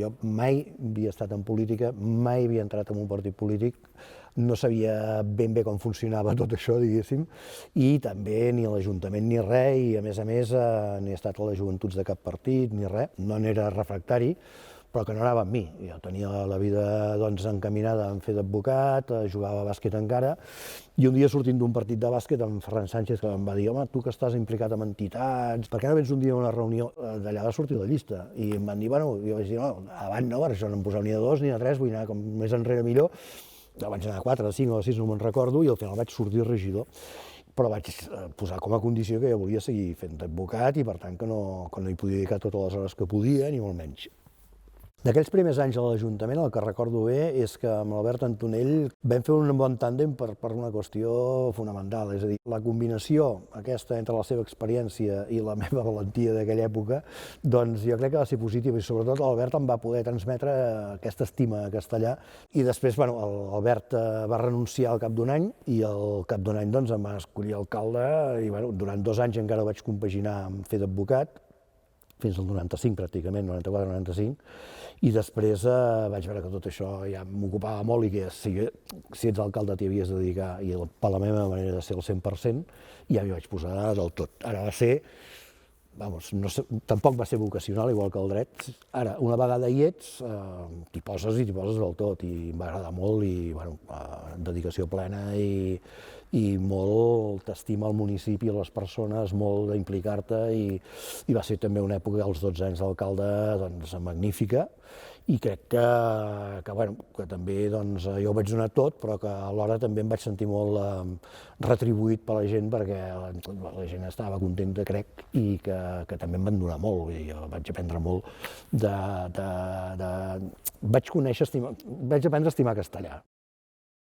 Jo mai havia estat en política, mai havia entrat en un partit polític, no sabia ben bé com funcionava tot això, diguéssim, i també ni a l'Ajuntament ni res, i a més ni he estat a les joventuts de cap partit ni res, no n'era refractari, però que no anava amb mi. Jo tenia la vida encaminada en fer d'advocat, jugava a bàsquet encara, i un dia sortint d'un partit de bàsquet, en Ferran Sánchez em va dir: home, tu que estàs implicat en entitats, per què no vens un dia a una reunió? D'allà va sortir la llista. I em van dir, bueno, jo vaig dir, no, avant no, perquè això no em posava ni a 2 ni a 3, vull anar com més enrere millor. Vaig anar a 4, a 5 o a 6, no me'n recordo, i al final vaig sortir regidor. Però vaig posar com a condició que jo volia seguir fent d'advocat i per tant que no hi podia dedicar totes les hores que podia, ni molt menys. D'aquells primers anys a l'Ajuntament, el que recordo bé és que amb l'Albert Antonell vam fer un bon tàndem per una qüestió fonamental, és a dir, la combinació aquesta entre la seva experiència i la meva valentia d'aquella època, doncs jo crec que va ser positiva, i sobretot l'Albert em va poder transmetre aquesta estima a castellà, i després l'Albert va renunciar al cap d'un any, i al cap d'un any em va escollir alcalde, i durant 2 anys encara vaig compaginar amb fer d'advocat, fins al 95 pràcticament, 94-95, i després vaig veure que tot això ja m'ocupava molt i que si ets alcalde t'hi havies de dedicar, i per la meva manera de ser el 100%, ja m'hi vaig posar del tot. Ara va ser, tampoc va ser vocacional, igual que el dret. Ara, una vegada hi ets, t'hi poses del tot, i em va agradar molt, i dedicació plena, i molt t'estima el municipi i les persones, molt d'implicar-te, i va ser també una època, als 12 anys d'alcalde, magnífica, i crec que també jo ho vaig donar tot, però que alhora també em vaig sentir molt retribuït per la gent, perquè la gent estava contenta, crec, i que també em van donar molt, i jo vaig aprendre molt vaig aprendre a estimar castellà.